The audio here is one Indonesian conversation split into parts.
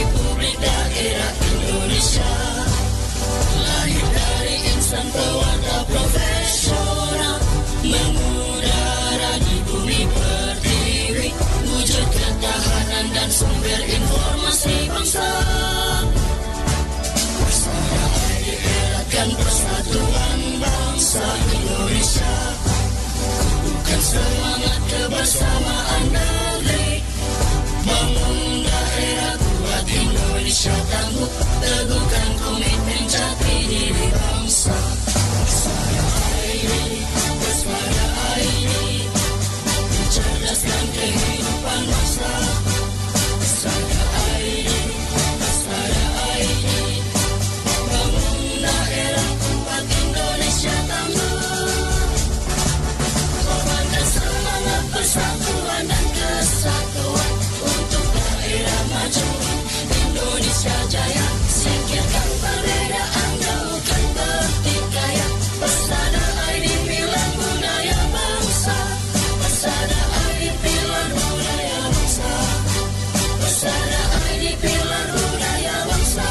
Publik Daerah Indonesia, lahir dari insan pewarta profesional, mengudara di bumi pertiwi, wujud ketahanan dan sumber informasi bangsa. Bersama eratkan persatuan bangsa Indonesia, bukan semangat kebersamaan negeri, bangun daerah kuat Indonesia tangguh, teguhkan komitmen jati diri bangsa. Bersama ID, mencerdaskan kehidupan bangsa. Bersama ID, bangun daerah kuat Indonesia tangguh, korbankan semangat persatuan dan kesatuan untuk daerah maju Indonesia jaya. Singkirkan perbedaan, jauhkan pertikaian. Persada ID pilar budaya bangsa. Persada ID pilar budaya bangsa. Persada ID pilar budaya bangsa.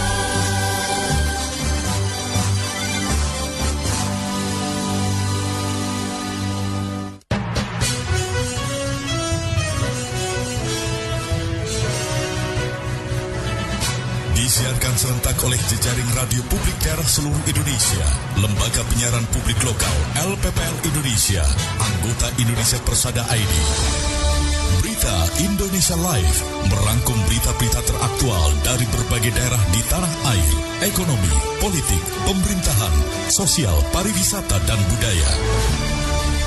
Disiarkan serentak oleh jejaring radio publik daerah seluruh Indonesia, Lembaga Penyiaran Publik Lokal LPPL Indonesia, anggota Indonesia Persada ID. Berita Indonesia Live merangkum berita-berita teraktual dari berbagai daerah di tanah air, ekonomi, politik, pemerintahan, sosial, pariwisata, dan budaya.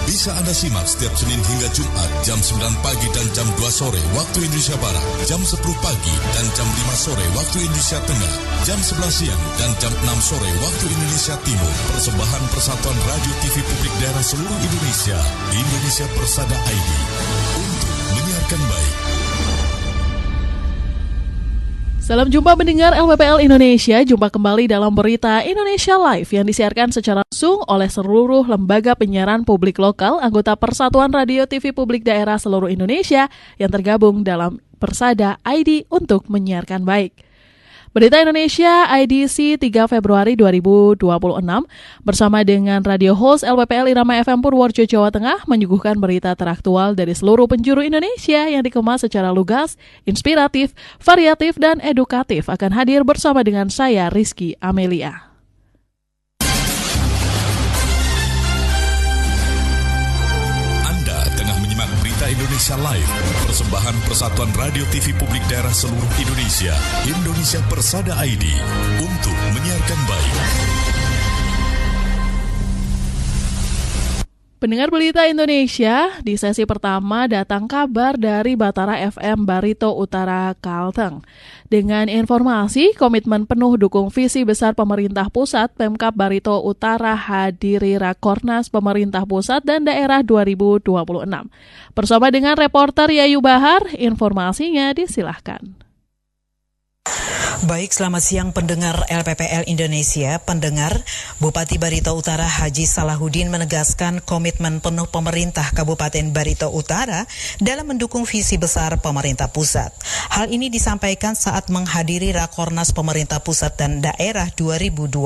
Bisa Anda simak setiap Senin hingga Jumat jam 9 pagi dan jam 2 sore waktu Indonesia Barat, jam 10 pagi dan jam 5 sore waktu Indonesia Tengah, jam 11 siang dan jam 6 sore waktu Indonesia Timur. Persembahan Persatuan Radio TV Publik Daerah seluruh Indonesia, Indonesia Persada ID, untuk menyiarkan baik. Salam jumpa mendengar LPPL Indonesia, jumpa kembali dalam berita Indonesia Live yang disiarkan secara langsung oleh seluruh lembaga penyiaran publik lokal anggota Persatuan Radio TV Publik Daerah seluruh Indonesia yang tergabung dalam Persada ID untuk menyiarkan baik. Berita Indonesia IDC 3 Februari 2026 bersama dengan radio host LPPL Irama FM Purworejo, Jawa Tengah menyuguhkan berita teraktual dari seluruh penjuru Indonesia yang dikemas secara lugas, inspiratif, variatif, dan edukatif akan hadir bersama dengan saya Rizky Amelia. Indonesia Live, persembahan Persatuan Radio TV Publik Daerah seluruh Indonesia, Indonesia Persada ID, untuk menyiarkan baik. Pendengar Berita Indonesia, di sesi pertama datang kabar dari Batara FM Barito Utara, Kalteng. Dengan informasi komitmen penuh dukung visi besar pemerintah pusat, Pemkab Barito Utara hadiri Rakornas Pemerintah Pusat dan Daerah 2026. Bersama dengan reporter Yayu Bahar, informasinya disilahkan. Baik, selamat siang pendengar LPPL Indonesia. Pendengar, Bupati Barito Utara Haji Salahuddin menegaskan komitmen penuh pemerintah Kabupaten Barito Utara dalam mendukung visi besar pemerintah pusat. Hal ini disampaikan saat menghadiri Rakornas Pemerintah Pusat dan Daerah 2026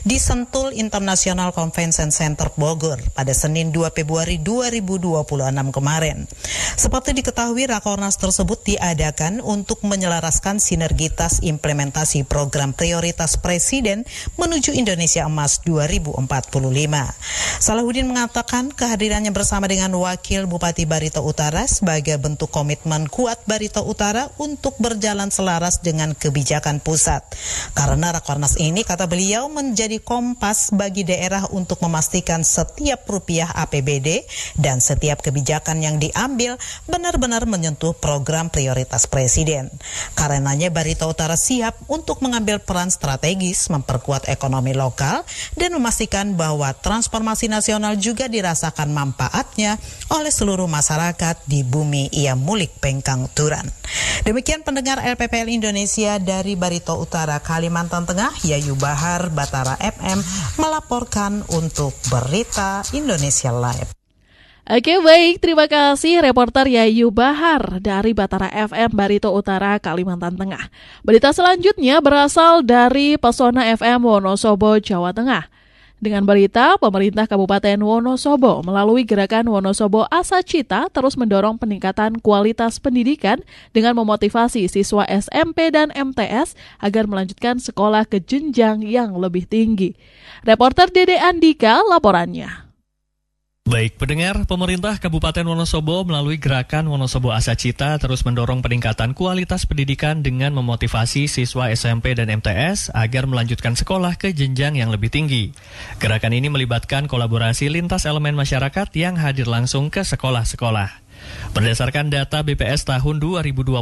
di Sentul International Convention Center Bogor pada Senin 2 Februari 2026 kemarin. Seperti diketahui, Rakornas tersebut diadakan untuk menyelaraskan sinergitas implementasi program prioritas Presiden menuju Indonesia Emas 2045. Salahuddin mengatakan kehadirannya bersama dengan Wakil Bupati Barito Utara sebagai bentuk komitmen kuat Barito Utara untuk berjalan selaras dengan kebijakan pusat. Karena Rakornas ini, kata beliau, menjadi kompas bagi daerah untuk memastikan setiap rupiah APBD dan setiap kebijakan yang diambil benar-benar menyentuh program prioritas Presiden. Karenanya Barito Utara siap untuk mengambil peran strategis memperkuat ekonomi lokal dan memastikan bahwa transformasi nasional juga dirasakan manfaatnya oleh seluruh masyarakat di bumi ia mulik pengkang turan. Demikian pendengar LPPL Indonesia dari Barito Utara, Kalimantan Tengah, Yayu Bahar, Batara FM melaporkan untuk Berita Indonesia Live. Oke, baik, terima kasih reporter Yayu Bahar dari Batara FM Barito Utara, Kalimantan Tengah. Berita selanjutnya berasal dari Pesona FM Wonosobo, Jawa Tengah. Dengan berita, pemerintah Kabupaten Wonosobo melalui gerakan Wonosobo Asa Cita terus mendorong peningkatan kualitas pendidikan dengan memotivasi siswa SMP dan MTS agar melanjutkan sekolah ke jenjang yang lebih tinggi. Reporter Dede Andika laporannya. Baik, pendengar, pemerintah Kabupaten Wonosobo melalui gerakan Wonosobo Asa Cita terus mendorong peningkatan kualitas pendidikan dengan memotivasi siswa SMP dan MTS agar melanjutkan sekolah ke jenjang yang lebih tinggi. Gerakan ini melibatkan kolaborasi lintas elemen masyarakat yang hadir langsung ke sekolah-sekolah. Berdasarkan data BPS tahun 2025,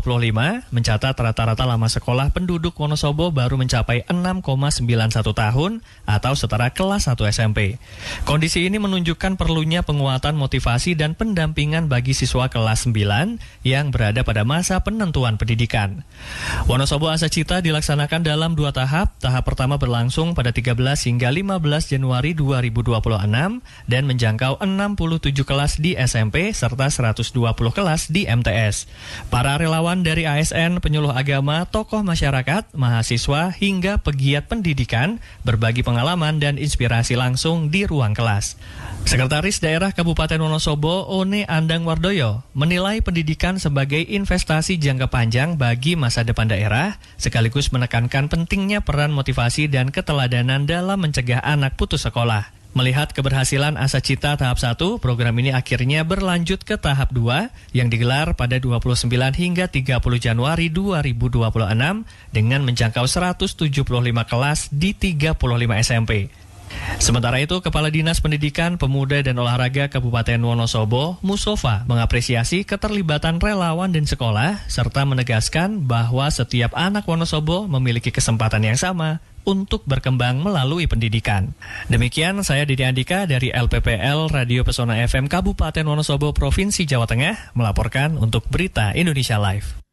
mencatat rata-rata lama sekolah penduduk Wonosobo baru mencapai 6,91 tahun atau setara kelas 1 SMP. Kondisi ini menunjukkan perlunya penguatan motivasi dan pendampingan bagi siswa kelas 9 yang berada pada masa penentuan pendidikan. Wonosobo Asa Cita dilaksanakan dalam 2 tahap. Tahap pertama berlangsung pada 13 hingga 15 Januari 2026 dan menjangkau 67 kelas di SMP serta 120 kelas di MTS. Para relawan dari ASN, penyuluh agama, tokoh masyarakat, mahasiswa, hingga pegiat pendidikan berbagi pengalaman dan inspirasi langsung di ruang kelas. Sekretaris Daerah Kabupaten Wonosobo, One Andang Wardoyo, menilai pendidikan sebagai investasi jangka panjang bagi masa depan daerah, sekaligus menekankan pentingnya peran motivasi dan keteladanan dalam mencegah anak putus sekolah. Melihat keberhasilan Asa Cita tahap 1, program ini akhirnya berlanjut ke tahap 2 yang digelar pada 29 hingga 30 Januari 2026 dengan menjangkau 175 kelas di 35 SMP. Sementara itu, Kepala Dinas Pendidikan, Pemuda dan Olahraga Kabupaten Wonosobo, Musofa, mengapresiasi keterlibatan relawan dan sekolah serta menegaskan bahwa setiap anak Wonosobo memiliki kesempatan yang sama untuk berkembang melalui pendidikan. Demikian saya Dede Andika dari LPPL Radio Pesona FM Kabupaten Wonosobo, Provinsi Jawa Tengah melaporkan untuk Berita Indonesia Live.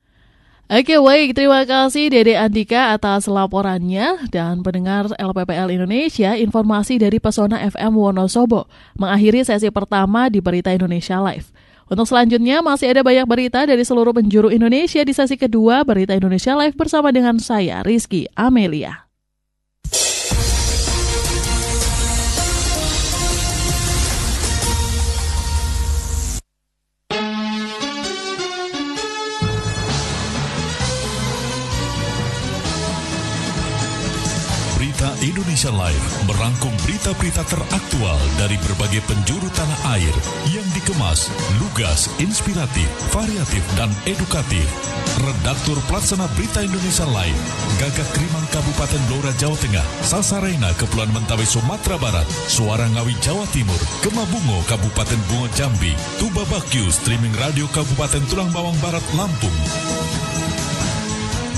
Oke, baik, terima kasih Dede Andika atas laporannya. Dan pendengar LPPL Indonesia, informasi dari Pesona FM Wonosobo mengakhiri sesi pertama di Berita Indonesia Live. Untuk selanjutnya masih ada banyak berita dari seluruh penjuru Indonesia di sesi kedua Berita Indonesia Live bersama dengan saya Rizky Amelia. Berita Indonesia Live merangkum berita-berita teraktual dari berbagai penjuru tanah air yang dikemas, lugas, inspiratif, variatif, dan edukatif. Redaktur Pelaksana Berita Indonesia Live, Gagak Krimang Kabupaten Blora Jawa Tengah, Sasarena Kepulauan Mentawai Sumatera Barat, Suara Ngawi Jawa Timur, Kemabungo Kabupaten Bungo Jambi, Tuba Bakyu Streaming Radio Kabupaten Tulang Bawang Barat Lampung.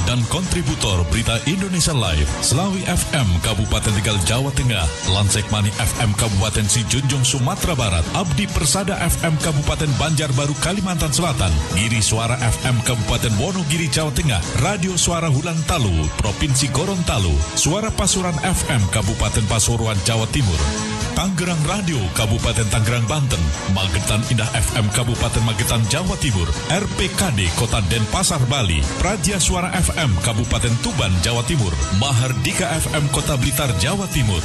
Dan kontributor Berita Indonesia Live, Slawi FM Kabupaten Tegal Jawa Tengah, Lansekmani FM Kabupaten Sijunjung Sumatera Barat, Abdi Persada FM Kabupaten Banjarbaru Kalimantan Selatan, Giri Suara FM Kabupaten Wonogiri Jawa Tengah, Radio Suara Hulan Talu Provinsi Gorontalo, Suara Pasuruan FM Kabupaten Pasuruan Jawa Timur, Tangerang Radio Kabupaten Tangerang Banten, Magetan Indah FM Kabupaten Magetan Jawa Timur, RPKD Kota Denpasar Bali, Praja Suara FM Kabupaten Tuban Jawa Timur, Mahardika FM Kota Blitar Jawa Timur,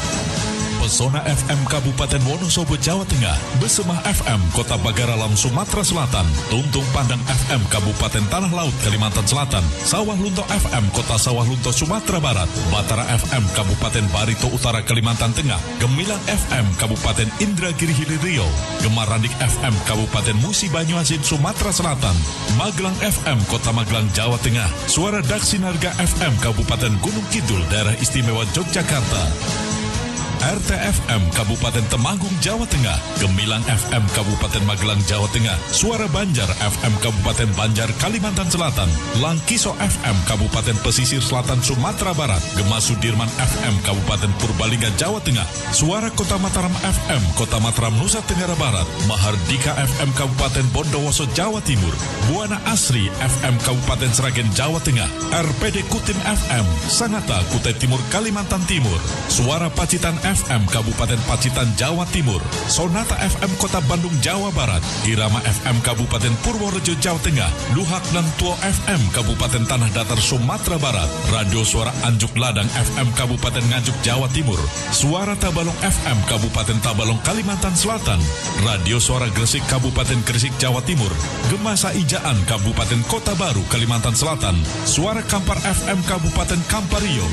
Pesona FM Kabupaten Wonosobo Jawa Tengah, Besemah FM Kota Bagaralam Sumatera Selatan, Tuntung Pandang FM Kabupaten Tanah Laut Kalimantan Selatan, Sawah Lunto FM Kota Sawah Lunto Sumatera Barat, Batara FM Kabupaten Barito Utara Kalimantan Tengah, Gemilang FM Kabupaten Indragiri Hilir Riau, Gemarandik FM Kabupaten Musi Banyuasin Sumatera Selatan, Magelang FM Kota Magelang Jawa Tengah, Suara Daksinarga FM Kabupaten Gunung Kidul Daerah Istimewa Yogyakarta, RTFM Kabupaten Temanggung Jawa Tengah, Gemilang FM Kabupaten Magelang Jawa Tengah, Suara Banjar FM Kabupaten Banjar Kalimantan Selatan, Langkiso FM Kabupaten Pesisir Selatan Sumatera Barat, Gema Sudirman FM Kabupaten Purbalingga Jawa Tengah, Suara Kota Mataram FM Kota Mataram Nusa Tenggara Barat, Mahardika FM Kabupaten Bondowoso Jawa Timur, Buana Asri FM Kabupaten Sragen Jawa Tengah, RPD Kutim FM Sangatta Kutai Timur Kalimantan Timur, Suara Pacitan FM Kabupaten Pacitan, Jawa Timur, Sonata FM Kota Bandung, Jawa Barat, Irama FM Kabupaten Purworejo, Jawa Tengah, Luhak dan Tuo FM Kabupaten Tanah Datar, Sumatera Barat, Radio Suara Anjuk Ladang FM Kabupaten Nganjuk, Jawa Timur, Suara Tabalong FM Kabupaten Tabalong, Kalimantan Selatan, Radio Suara Gresik Kabupaten Gresik, Jawa Timur, Gemasa Ijaan Kabupaten Kota Baru, Kalimantan Selatan, Suara Kampar FM Kabupaten Kampario,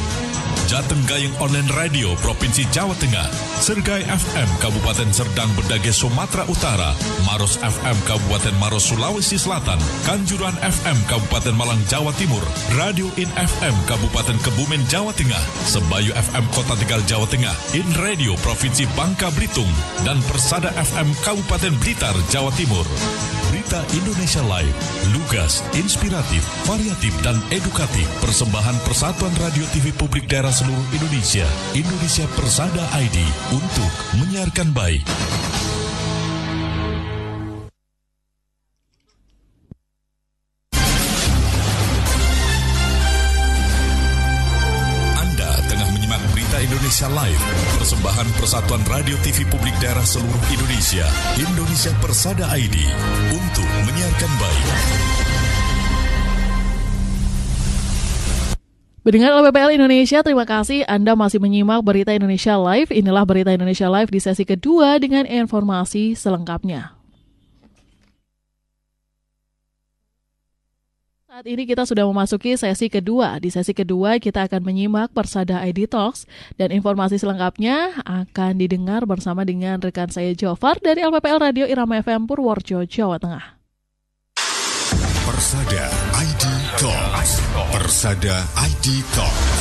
Jateng Gayeng Online Radio Provinsi Jawa Tengah, Sergai FM Kabupaten Serdang Bedage Sumatera Utara, Maros FM Kabupaten Maros Sulawesi Selatan, Kanjuruhan FM Kabupaten Malang Jawa Timur, Radio In FM Kabupaten Kebumen Jawa Tengah, Sebayu FM Kota Tegal Jawa Tengah, In Radio Provinsi Bangka Belitung, dan Persada FM Kabupaten Blitar Jawa Timur. Berita Indonesia Live, lugas, inspiratif, variatif, dan edukatif. Persembahan Persatuan Radio TV Publik Daerah seluruh Indonesia, Indonesia Persada ID, untuk menyiarkan baik. Anda tengah menyimak Berita Indonesia Live, persembahan Persatuan Radio TV Publik Daerah seluruh Indonesia, Indonesia Persada ID, untuk menyiarkan baik. Pendengar LPPL Indonesia, terima kasih Anda masih menyimak Berita Indonesia Live. Inilah Berita Indonesia Live di sesi kedua dengan informasi selengkapnya. Saat ini kita sudah memasuki sesi kedua. Di sesi kedua kita akan menyimak Persada ID Talks, dan informasi selengkapnya akan didengar bersama dengan rekan saya Jofar dari LPPL Radio Irama FM Purworejo, Jawa Tengah. Persada ID Talks. Persada ID Talks.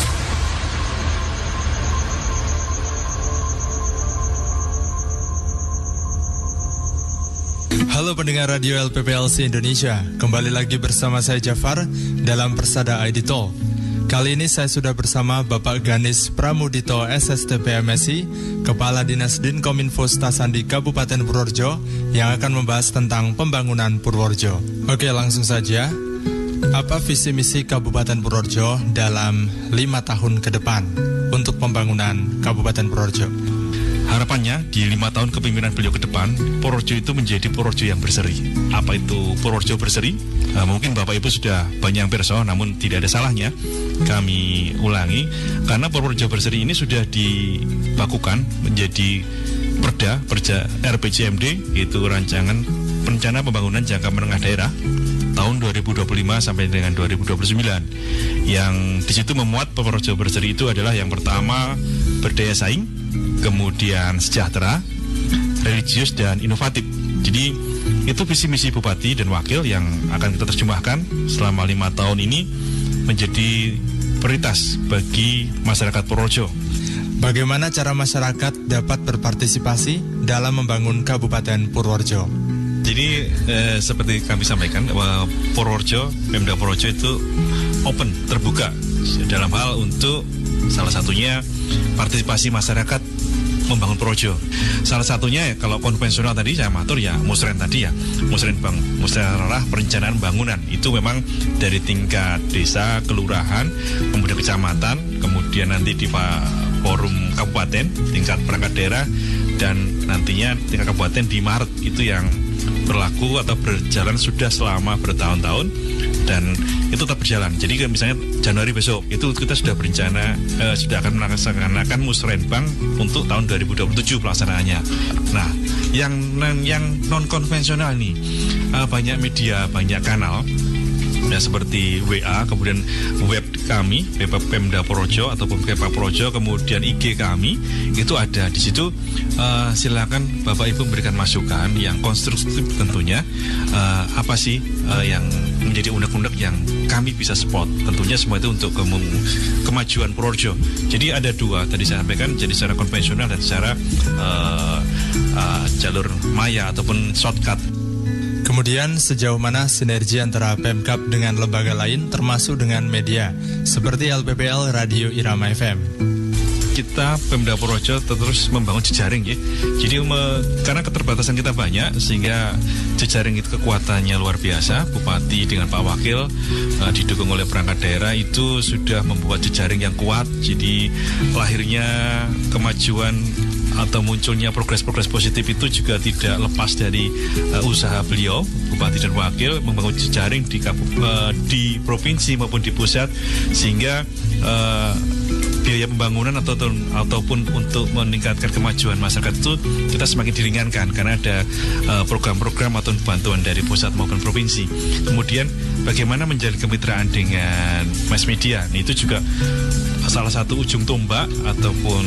Halo pendengar radio LPPLC Indonesia, kembali lagi bersama saya Jafar dalam Persada ID Talk. Kali ini saya sudah bersama Bapak Ganis Pramudito SSTP MSI, Kepala Dinas Dinkominfo Stasandi Kabupaten Purworejo, yang akan membahas tentang pembangunan Purworejo. Oke, langsung saja. Apa visi misi Kabupaten Purworejo dalam 5 tahun ke depan untuk pembangunan Kabupaten Purworejo? Harapannya di 5 tahun kepemimpinan beliau ke depan, Purworejo itu menjadi Purworejo yang berseri. Apa itu Purworejo berseri? Mungkin Bapak Ibu sudah banyak yang perso, namun tidak ada salahnya kami ulangi, karena Purworejo berseri ini sudah dibakukan menjadi Perda RPJMD, yaitu Rancangan Rencana Pembangunan Jangka Menengah Daerah tahun 2025 sampai dengan 2029. Yang di situ memuat Purworejo berseri itu adalah yang pertama berdaya saing, kemudian sejahtera, religius, dan inovatif. Jadi itu visi misi Bupati dan Wakil yang akan kita terjemahkan selama 5 tahun ini menjadi prioritas bagi masyarakat Purworejo. Bagaimana cara masyarakat dapat berpartisipasi dalam membangun Kabupaten Purworejo? Jadi seperti kami sampaikan, Purworejo, Pemda Purworejo itu open, terbuka dalam hal untuk salah satunya partisipasi masyarakat membangun Purworejo. Salah satunya kalau konvensional tadi saya matur ya musren tadi ya, musyawarah perencanaan bangunan. Itu memang dari tingkat desa, kelurahan, kemudian kecamatan, kemudian nanti di forum kabupaten, tingkat perangkat daerah, dan nantinya tingkat kabupaten di Maret. Itu yang berlaku atau berjalan sudah selama bertahun-tahun, dan itu tetap berjalan. Jadi misalnya Januari besok itu kita sudah berencana sudah akan melaksanakan musrenbang untuk tahun 2027 pelaksanaannya. Nah, yang non konvensional nih, banyak media, banyak kanal, ya, seperti WA, kemudian web kami Pemda Purworejo atau Pemda Purworejo, kemudian IG kami itu ada di situ. Silakan Bapak Ibu memberikan masukan yang konstruktif tentunya. Apa sih yang menjadi undang-undang yang kami bisa support? Tentunya semua itu untuk kemajuan Purworejo. Jadi ada dua tadi saya sampaikan, jadi secara konvensional dan secara jalur maya ataupun shortcut. Kemudian sejauh mana sinergi antara Pemkab dengan lembaga lain termasuk dengan media seperti LPPL Radio Irama FM? kita Pemda Purworejo terus membangun jejaring ya. Jadi karena keterbatasan kita banyak sehingga jejaring itu kekuatannya luar biasa. Bupati dengan Pak Wakil didukung oleh perangkat daerah itu sudah membuat jejaring yang kuat. Jadi lahirnya kemajuan atau munculnya progres-progres positif itu juga tidak lepas dari usaha beliau, Bupati dan Wakil, membangun jejaring di provinsi maupun di pusat, sehingga biaya pembangunan ataupun untuk meningkatkan kemajuan masyarakat itu kita semakin diringankan karena ada program-program atau bantuan dari pusat maupun provinsi. Kemudian bagaimana menjalin kemitraan dengan mass media, nah, itu juga salah satu ujung tombak ataupun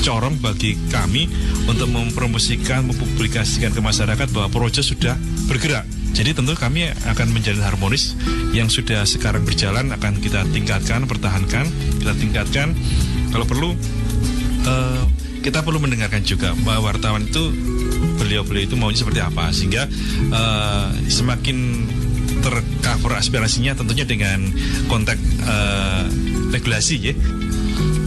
corong bagi kami untuk mempromosikan, mempublikasikan ke masyarakat bahwa Purworejo sudah bergerak. Jadi tentu kami akan menjalin harmonis yang sudah sekarang berjalan, akan kita tingkatkan, pertahankan, kita tingkatkan. Kalau perlu kita perlu mendengarkan juga bahwa wartawan itu beliau-beliau itu maunya seperti apa, sehingga semakin tercover aspirasinya tentunya dengan konteks regulasi ya.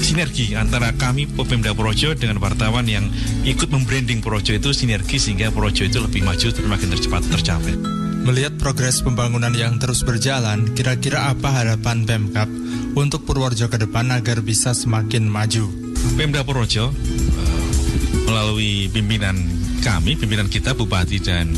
Sinergi antara kami Pemda Purworejo dengan wartawan yang ikut membranding Purworejo itu sinergi sehingga Purworejo itu lebih maju dan makin cepat tercapai. Melihat progres pembangunan yang terus berjalan, kira-kira apa harapan Pemkab untuk Purworejo ke depan agar bisa semakin maju? Pemda Purworejo melalui pimpinan kami, pimpinan kita Bupati dan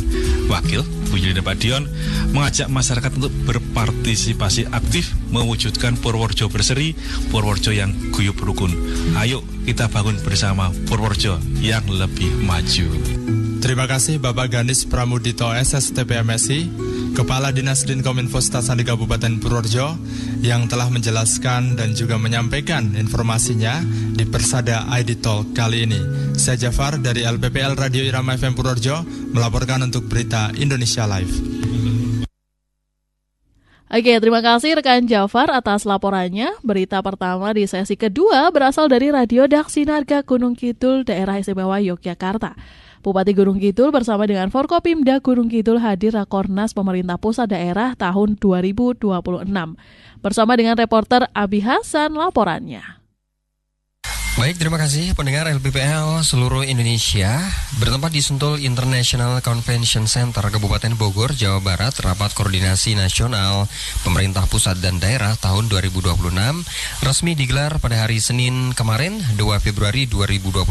Wakil Bu Yuli dan Pak Dion, mengajak masyarakat untuk berpartisipasi aktif mewujudkan Purworejo berseri, Purworejo yang guyup rukun. Ayo kita bangun bersama Purworejo yang lebih maju. Terima kasih Bapak Ganis Pramudito SSTP MSI, Kepala Dinas Dinkominfo Stasandi Kabupaten Purworejo, yang telah menjelaskan dan juga menyampaikan informasinya di Persada ID Talk kali ini. Saya Jafar dari LPPL Radio Irama FM Purworejo melaporkan untuk Berita Indonesia Live. Oke, terima kasih rekan Jafar atas laporannya. Berita pertama di sesi kedua berasal dari Radio Daksinarga Gunung Kidul, Daerah Istimewa Yogyakarta. Bupati Gunung Kidul bersama dengan Forkopimda Gunung Kidul hadir Rakornas Pemerintah Pusat Daerah tahun 2026. Bersama dengan reporter Abi Hasan laporannya. Baik, terima kasih pendengar LPPL seluruh Indonesia. Bertempat di Sentul International Convention Center Kabupaten Bogor, Jawa Barat, rapat koordinasi nasional pemerintah pusat dan daerah tahun 2026 resmi digelar pada hari Senin kemarin 2 Februari 2026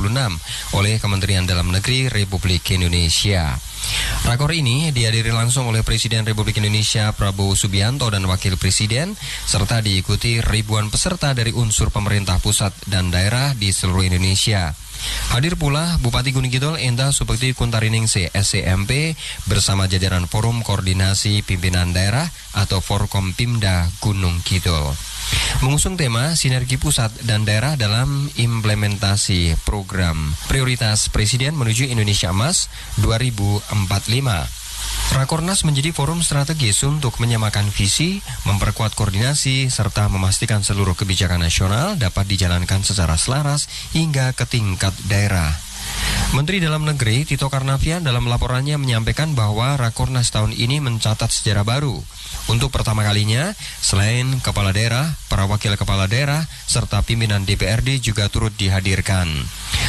oleh Kementerian Dalam Negeri Republik Indonesia. Rakor ini dihadiri langsung oleh Presiden Republik Indonesia Prabowo Subianto dan Wakil Presiden, serta diikuti ribuan peserta dari unsur pemerintah pusat dan daerah di seluruh Indonesia. Hadir pula Bupati Gunung Kidul Endah Supekti Kuntariningsih SCMP bersama jajaran Forum Koordinasi Pimpinan Daerah atau Forkompimda Gunung Kidul. Mengusung tema sinergi pusat dan daerah dalam implementasi program prioritas Presiden menuju Indonesia Emas 2045. Rakornas menjadi forum strategis untuk menyamakan visi, memperkuat koordinasi, serta memastikan seluruh kebijakan nasional dapat dijalankan secara selaras hingga ke tingkat daerah. Menteri Dalam Negeri Tito Karnavian dalam laporannya menyampaikan bahwa Rakornas tahun ini mencatat sejarah baru. Untuk pertama kalinya, selain kepala daerah, para wakil kepala daerah, serta pimpinan DPRD juga turut dihadirkan.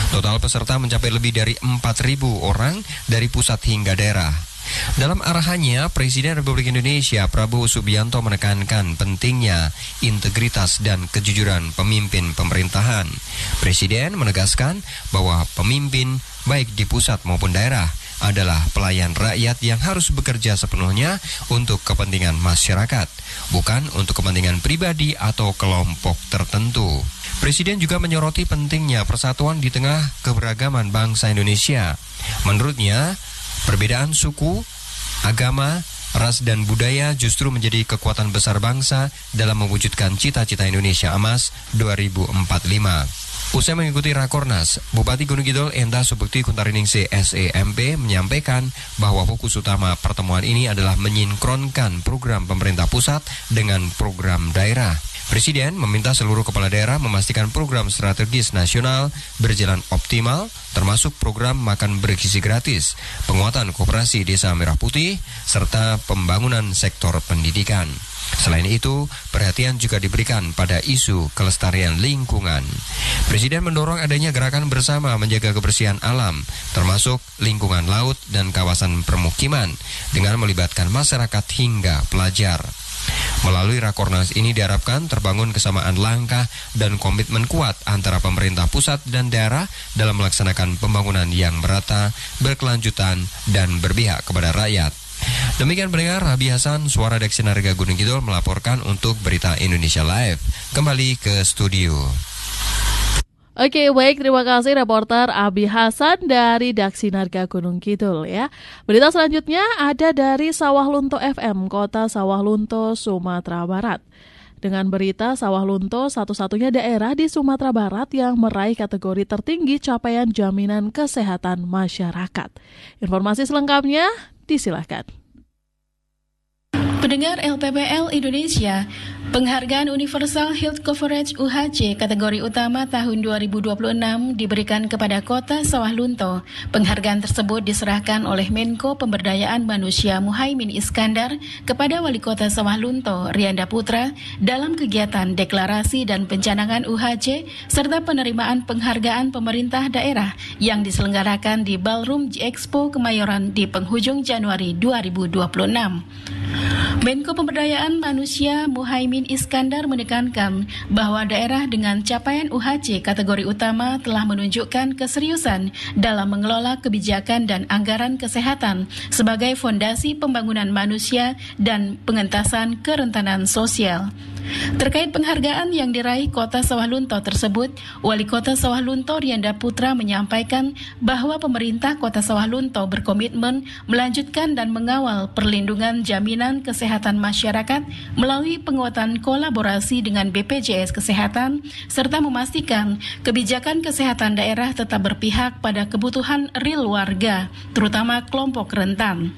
Total peserta mencapai lebih dari 4.000 orang dari pusat hingga daerah. Dalam arahannya, Presiden Republik Indonesia Prabowo Subianto menekankan pentingnya integritas dan kejujuran pemimpin pemerintahan. Presiden menegaskan bahwa pemimpin baik di pusat maupun daerah adalah pelayan rakyat yang harus bekerja sepenuhnya untuk kepentingan masyarakat, bukan untuk kepentingan pribadi atau kelompok tertentu. Presiden juga menyoroti pentingnya persatuan di tengah keberagaman bangsa Indonesia. Menurutnya, perbedaan suku, agama, ras dan budaya justru menjadi kekuatan besar bangsa dalam mewujudkan cita-cita Indonesia Emas 2045. Usai mengikuti Rakornas, Bupati Gunung Kidul Endah Supekti Kuntariningsih SCMP menyampaikan bahwa fokus utama pertemuan ini adalah menyinkronkan program pemerintah pusat dengan program daerah. Presiden meminta seluruh kepala daerah memastikan program strategis nasional berjalan optimal, termasuk program makan bergizi gratis, penguatan koperasi Desa Merah Putih, serta pembangunan sektor pendidikan. Selain itu, perhatian juga diberikan pada isu kelestarian lingkungan. Presiden mendorong adanya gerakan bersama menjaga kebersihan alam, termasuk lingkungan laut dan kawasan permukiman, dengan melibatkan masyarakat hingga pelajar. Melalui Rakornas ini diharapkan terbangun kesamaan langkah dan komitmen kuat antara pemerintah pusat dan daerah dalam melaksanakan pembangunan yang merata, berkelanjutan, dan berpihak kepada rakyat. Demikian pendengar, Abi Hasan, Suara Daksinarga Gunung Kidul melaporkan untuk Berita Indonesia Live. Kembali ke studio. Oke, baik, terima kasih reporter Abi Hasan dari Daksinarga Gunung Kidul ya. Berita selanjutnya ada dari Sawah Lunto FM, Kota Sawah Lunto, Sumatera Barat. Dengan berita Sawah Lunto satu-satunya daerah di Sumatera Barat yang meraih kategori tertinggi capaian jaminan kesehatan masyarakat. Informasi selengkapnya disilahkan. Pendengar LPPL Indonesia, penghargaan Universal Health Coverage UHC kategori utama tahun 2026 diberikan kepada Kota Sawah Lunto. Penghargaan tersebut diserahkan oleh Menko Pemberdayaan Manusia Muhaimin Iskandar kepada Wali Kota Sawah Lunto, Rianda Putra, dalam kegiatan deklarasi dan pencanangan UHC serta penerimaan penghargaan pemerintah daerah yang diselenggarakan di Ballroom G-Expo Kemayoran di penghujung Januari 2026. Menko Pemberdayaan Manusia Muhaimin Iskandar menekankan bahwa daerah dengan capaian UHC kategori utama telah menunjukkan keseriusan dalam mengelola kebijakan dan anggaran kesehatan sebagai fondasi pembangunan manusia dan pengentasan kerentanan sosial. Terkait penghargaan yang diraih Kota Sawah Lunto tersebut, Wali Kota Sawah Lunto Rianda Putra menyampaikan bahwa pemerintah Kota Sawah Lunto berkomitmen melanjutkan dan mengawal perlindungan jaminan kesehatan masyarakat melalui penguatan kolaborasi dengan BPJS Kesehatan serta memastikan kebijakan kesehatan daerah tetap berpihak pada kebutuhan real warga, terutama kelompok rentan.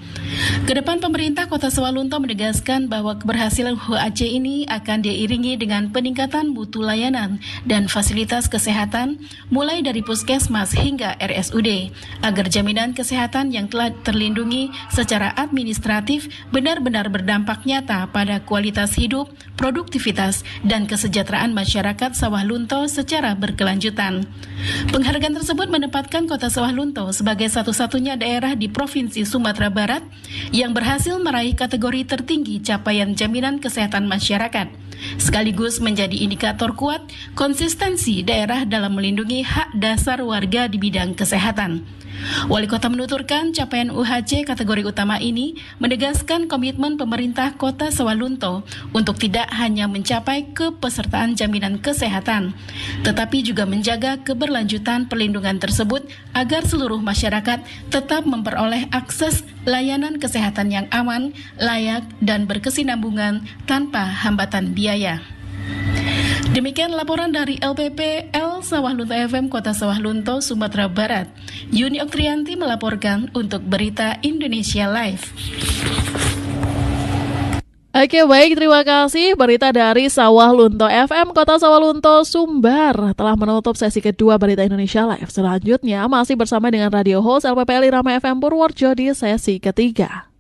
Kedepan pemerintah Kota Sawah Lunto menegaskan bahwa keberhasilan UHC ini akan diiringi dengan peningkatan mutu layanan dan fasilitas kesehatan mulai dari puskesmas hingga RSUD agar jaminan kesehatan yang telah terlindungi secara administratif benar-benar berdampak nyata pada kualitas hidup, produktivitas, dan kesejahteraan masyarakat Sawah Lunto secara berkelanjutan. Penghargaan tersebut menempatkan Kota Sawah Lunto sebagai satu-satunya daerah di Provinsi Sumatera Barat yang berhasil meraih kategori tertinggi capaian jaminan kesehatan masyarakat, sekaligus menjadi indikator kuat konsistensi daerah dalam melindungi hak dasar warga di bidang kesehatan. Wali Kota menuturkan capaian UHC kategori utama ini menegaskan komitmen pemerintah Kota Sawah Lunto untuk tidak hanya mencapai kepesertaan jaminan kesehatan, tetapi juga menjaga keberlanjutan perlindungan tersebut agar seluruh masyarakat tetap memperoleh akses layanan kesehatan yang aman, layak, dan berkesinambungan tanpa hambatan biaya. Demikian laporan dari LPPL Sawah Lunto FM Kota Sawah Lunto, Sumatera Barat. Yuni Oktrianti melaporkan untuk Berita Indonesia Live. Oke, baik, terima kasih. Berita dari Sawah Lunto FM Kota Sawah Lunto, Sumbar telah menutup sesi kedua Berita Indonesia Live. Selanjutnya masih bersama dengan radio host LPPL Irama FM Purworejo di sesi ketiga.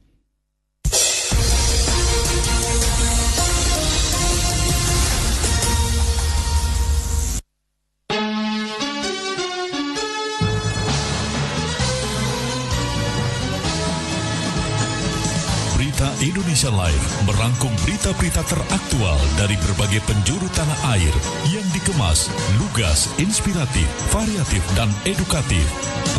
Indonesia Live merangkum berita-berita teraktual dari berbagai penjuru tanah air yang dikemas, lugas, inspiratif, variatif, dan edukatif.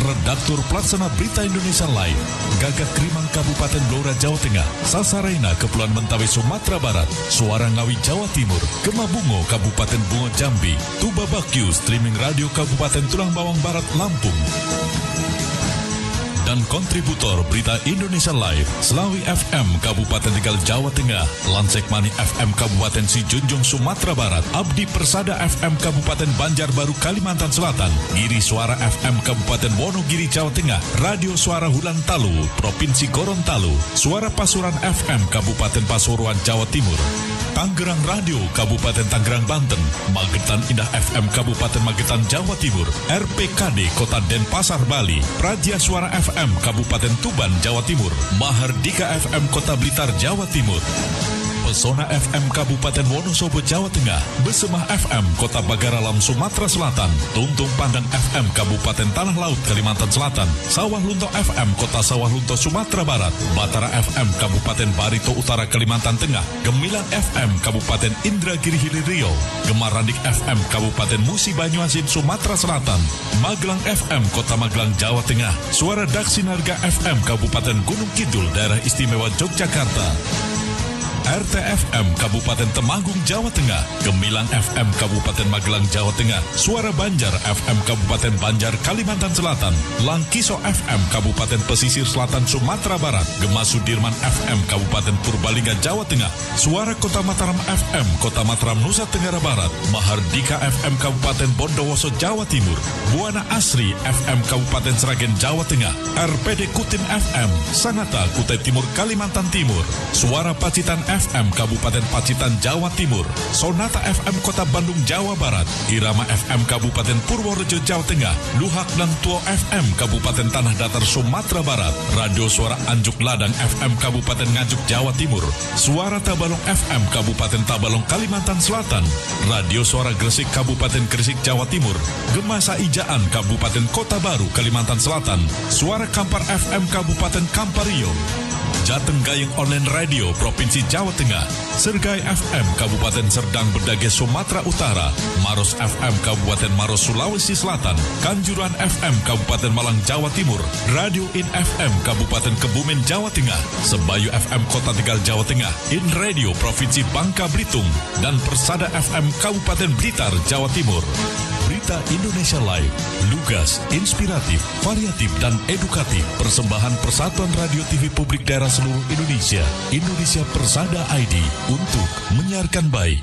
Redaktur Pelaksana Berita Indonesia Live, Gagak Krimang Kabupaten Blora Jawa Tengah, Sasarena Kepulauan Mentawai Sumatera Barat, Suara Ngawi Jawa Timur, Kemabungo Kabupaten Bungo Jambi, Tuba Bakyu Streaming Radio Kabupaten Tulang Bawang Barat Lampung. Dan kontributor Berita Indonesia Live, Selawi FM Kabupaten Tegal Jawa Tengah, Lansekmani FM Kabupaten Sijunjung Sumatera Barat, Abdi Persada FM Kabupaten Banjarbaru Kalimantan Selatan, Giri Suara FM Kabupaten Wonogiri Jawa Tengah, Radio Suara Hulantalu Provinsi Gorontalo, Suara Pasuruan FM Kabupaten Pasuruan Jawa Timur. Tangerang Radio Kabupaten Tangerang Banten, Magetan Indah FM Kabupaten Magetan Jawa Timur, RPKD Kota Denpasar Bali, Praja Suara FM Kabupaten Tuban Jawa Timur, Mahardika FM Kota Blitar Jawa Timur, Pesona FM Kabupaten Wonosobo Jawa Tengah, Besemah FM Kota Bagaralam Sumatera Selatan, Tuntung Pandang FM Kabupaten Tanah Laut Kalimantan Selatan, Sawah Lunto FM Kota Sawah Lunto Sumatera Barat, Batara FM Kabupaten Barito Utara Kalimantan Tengah, Gemilang FM Kabupaten Indragiri Hilir Riau, Gemarandik FM Kabupaten Musi Banyuasin Sumatera Selatan, Magelang FM Kota Magelang Jawa Tengah, Suara Daksinarga FM Kabupaten Gunung Kidul Daerah Istimewa Yogyakarta, RTFM Kabupaten Temanggung Jawa Tengah, Gemilang FM Kabupaten Magelang Jawa Tengah, Suara Banjar FM Kabupaten Banjar Kalimantan Selatan, Langkiso FM Kabupaten Pesisir Selatan Sumatera Barat, Gema Sudirman FM Kabupaten Purbalingga Jawa Tengah, Suara Kota Mataram FM Kota Mataram Nusa Tenggara Barat, Mahardika FM Kabupaten Bondowoso Jawa Timur, Buana Asri FM Kabupaten Sragen Jawa Tengah, RPD Kutin FM Sanata Kutai Timur Kalimantan Timur, Suara Pacitan FM Kabupaten Pacitan Jawa Timur, Sonata FM Kota Bandung Jawa Barat, Irama FM Kabupaten Purworejo Jawa Tengah, Luhak dan Tuo FM Kabupaten Tanah Datar Sumatera Barat, Radio Suara Anjuk Ladang FM Kabupaten Nganjuk Jawa Timur, Suara Tabalong FM Kabupaten Tabalong Kalimantan Selatan, Radio Suara Gresik Kabupaten Gresik Jawa Timur, Gemasa Ijaan Kabupaten Kota Baru Kalimantan Selatan, Suara Kampar FM Kabupaten Kampario, Jateng Gayeng Online Radio Provinsi Jawa Tengah, Sergai FM Kabupaten Serdang Bedage Sumatera Utara, Maros FM Kabupaten Maros Sulawesi Selatan, Kanjuruhan FM Kabupaten Malang Jawa Timur, Radio In FM Kabupaten Kebumen Jawa Tengah, Sebayu FM Kota Tegal Jawa Tengah, In Radio Provinsi Bangka Belitung, dan Persada FM Kabupaten Blitar Jawa Timur. Berita Indonesia Live, lugas, inspiratif, variatif, dan edukatif. Persembahan Persatuan Radio TV Publik Daerah seluruh Indonesia, Indonesia Persada ID, untuk menyiarkan baik.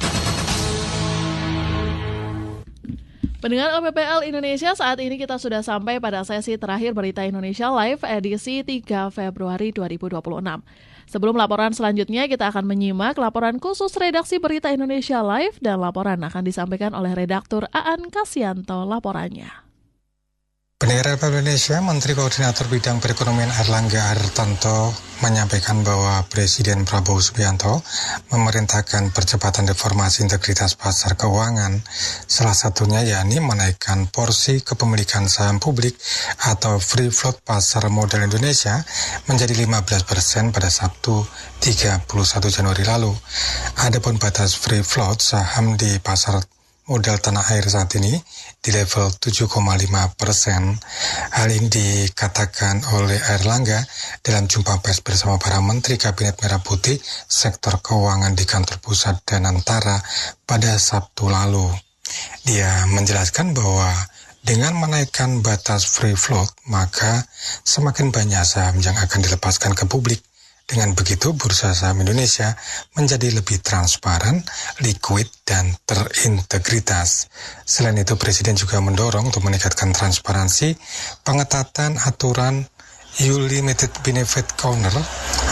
Pendengar LPPL Indonesia, saat ini kita sudah sampai pada sesi terakhir Berita Indonesia Live edisi 3 Februari 2026. Sebelum laporan selanjutnya, kita akan menyimak laporan khusus redaksi Berita Indonesia Live, dan laporan akan disampaikan oleh redaktur Aan Kasyanto laporannya. Pendengar LPPL Indonesia, Menteri Koordinator Bidang Perekonomian Airlangga Hartanto menyampaikan bahwa Presiden Prabowo Subianto memerintahkan percepatan reformasi integritas pasar keuangan, salah satunya yakni menaikkan porsi kepemilikan saham publik atau free float pasar modal Indonesia menjadi 15% pada Sabtu 31 Januari lalu. Adapun batas free float saham di pasar modal tanah air saat ini di level 7,5%. Hal ini dikatakan oleh Airlangga dalam jumpa pers bersama para Menteri Kabinet Merah Putih sektor keuangan di kantor pusat dan antara pada Sabtu lalu. Dia menjelaskan bahwa dengan menaikkan batas free float, maka semakin banyak saham yang akan dilepaskan ke publik. Dengan begitu, bursa saham Indonesia menjadi lebih transparan, liquid, dan terintegritas. Selain itu, Presiden juga mendorong untuk meningkatkan transparansi, pengetatan aturan Limited Benefit Owner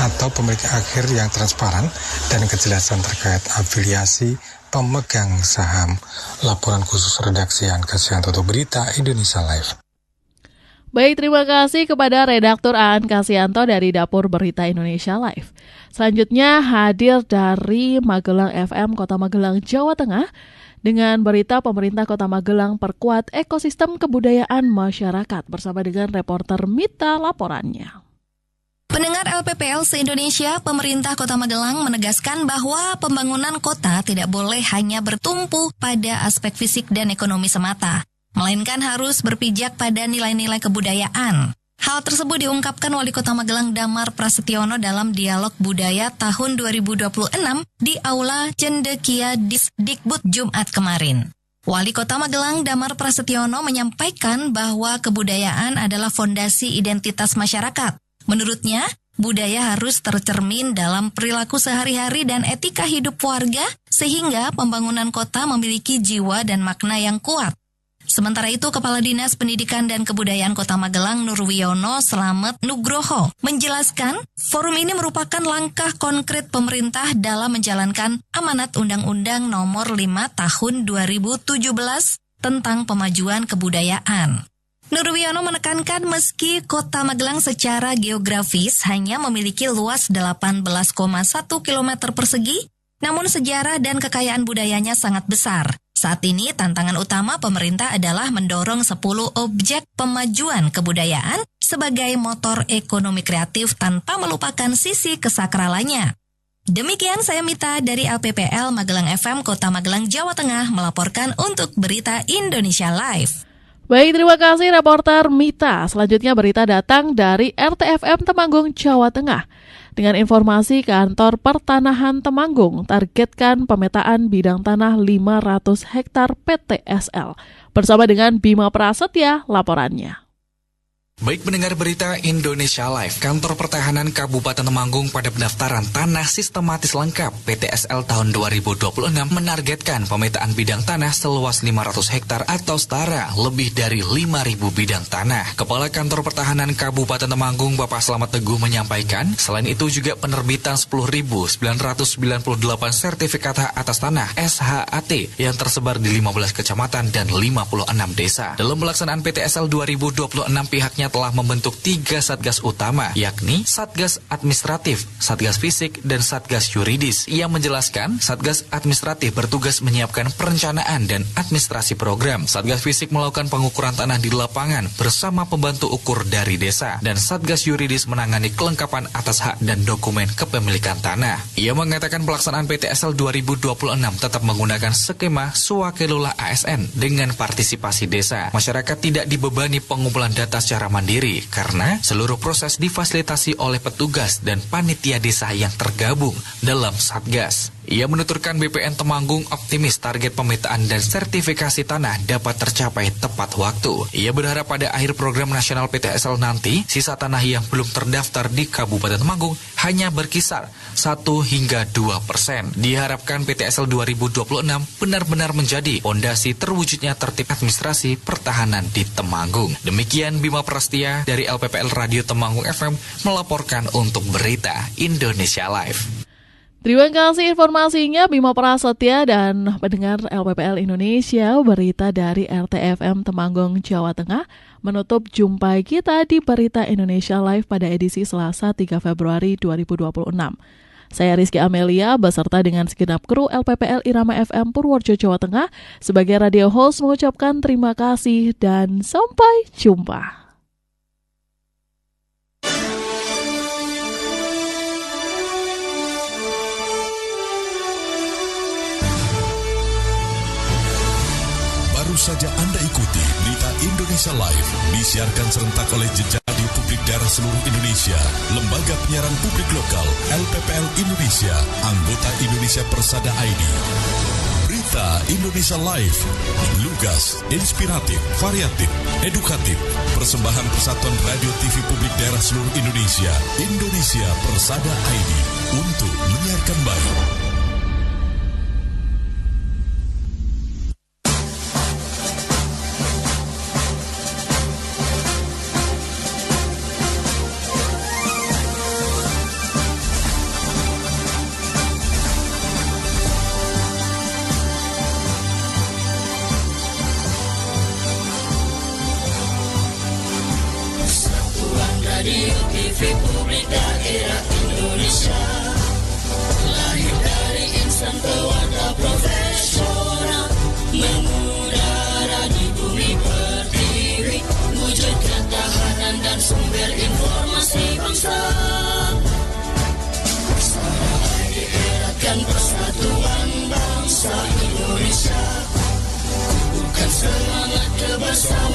atau pemilik akhir yang transparan, dan kejelasan terkait afiliasi pemegang saham. Laporan khusus redaksi Aan Kasyanto untuk Berita Indonesia Live. Baik, terima kasih kepada redaktur Aan Kasyanto dari Dapur Berita Indonesia Live. Selanjutnya hadir dari Magelang FM Kota Magelang, Jawa Tengah, dengan berita pemerintah Kota Magelang perkuat ekosistem kebudayaan masyarakat bersama dengan reporter Mita laporannya. Pendengar LPPL se-Indonesia, pemerintah Kota Magelang menegaskan bahwa pembangunan kota tidak boleh hanya bertumpu pada aspek fisik dan ekonomi semata, melainkan harus berpijak pada nilai-nilai kebudayaan. Hal tersebut diungkapkan Wali Kota Magelang Damar Prasetyono dalam Dialog Budaya tahun 2026 di Aula Cendekia Dikbud Jumat kemarin. Wali Kota Magelang Damar Prasetyono menyampaikan bahwa kebudayaan adalah fondasi identitas masyarakat. Menurutnya, budaya harus tercermin dalam perilaku sehari-hari dan etika hidup warga, sehingga pembangunan kota memiliki jiwa dan makna yang kuat. Sementara itu, Kepala Dinas Pendidikan dan Kebudayaan Kota Magelang Nurwiono Slamet Nugroho menjelaskan forum ini merupakan langkah konkret pemerintah dalam menjalankan amanat Undang-Undang Nomor 5 Tahun 2017 tentang pemajuan kebudayaan. Nurwiono menekankan meski Kota Magelang secara geografis hanya memiliki luas 18,1 km persegi, namun sejarah dan kekayaan budayanya sangat besar. Saat ini tantangan utama pemerintah adalah mendorong 10 objek pemajuan kebudayaan sebagai motor ekonomi kreatif tanpa melupakan sisi kesakralannya. Demikian saya Mita dari LPPL Magelang FM Kota Magelang, Jawa Tengah melaporkan untuk Berita Indonesia Live. Baik, terima kasih reporter Mita. Selanjutnya berita datang dari RTFM Temanggung, Jawa Tengah. Dengan informasi Kantor Pertanahan Temanggung targetkan pemetaan bidang tanah 500 hektar PTSL. Bersama dengan Bima Prasetya, laporannya. Baik pendengar Berita Indonesia Live, Kantor Pertahanan Kabupaten Temanggung pada pendaftaran tanah sistematis lengkap PTSL tahun 2026 menargetkan pemetaan bidang tanah seluas 500 hektar atau setara lebih dari 5.000 bidang tanah. Kepala Kantor Pertahanan Kabupaten Temanggung Bapak Slamet Teguh menyampaikan, selain itu juga penerbitan 10.998 sertifikat hak atas tanah SHAT yang tersebar di 15 kecamatan dan 56 desa. Dalam pelaksanaan PTSL 2026 pihaknya telah membentuk 3 satgas utama, yakni Satgas Administratif, Satgas Fisik, dan Satgas Yuridis. Ia menjelaskan, Satgas Administratif bertugas menyiapkan perencanaan dan administrasi program. Satgas Fisik melakukan pengukuran tanah di lapangan bersama pembantu ukur dari desa. Dan Satgas Yuridis menangani kelengkapan atas hak dan dokumen kepemilikan tanah. Ia mengatakan pelaksanaan PTSL 2026 tetap menggunakan skema swakelola ASN dengan partisipasi desa. Masyarakat tidak dibebani pengumpulan data secara mandiri karena seluruh proses difasilitasi oleh petugas dan panitia desa yang tergabung dalam Satgas. Ia menuturkan BPN Temanggung optimis target pemetaan dan sertifikasi tanah dapat tercapai tepat waktu. Ia berharap pada akhir program nasional PTSL nanti, sisa tanah yang belum terdaftar di Kabupaten Temanggung hanya berkisar 1 hingga 2%. Diharapkan PTSL 2026 benar-benar menjadi fondasi terwujudnya tertib administrasi pertahanan di Temanggung. Demikian Bima Prasetya dari LPPL Radio Temanggung FM melaporkan untuk Berita Indonesia Live. Terima kasih informasinya Bima Prasetya dan pendengar LPPL Indonesia. Berita dari RTFM Temanggung, Jawa Tengah menutup jumpa kita di Berita Indonesia Live pada edisi Selasa 3 Februari 2026. Saya Rizky Amelia beserta dengan segenap kru LPPL Irama FM Purworejo, Jawa Tengah sebagai radio host mengucapkan terima kasih dan sampai jumpa. Baru saja Anda ikuti Berita Indonesia Live disiarkan serentak oleh Jejak Radio Publik Daerah seluruh Indonesia, Lembaga Penyiaran Publik Lokal, LPPL Indonesia, anggota Indonesia Persada ID. Berita Indonesia Live, lugas, inspiratif, variatif, edukatif, persembahan Persatuan Radio TV Publik Daerah seluruh Indonesia, Indonesia Persada ID, untuk menyiarkan baik. Radio TV Publik Daerah Indonesia, lahir dari insan ke wadah profesional, mengudara di bumi pertiwi, wujud ketahanan dan sumber informasi bangsa. Bersama dieratkan persatuan bangsa Indonesia, bukan semangat kebersamaan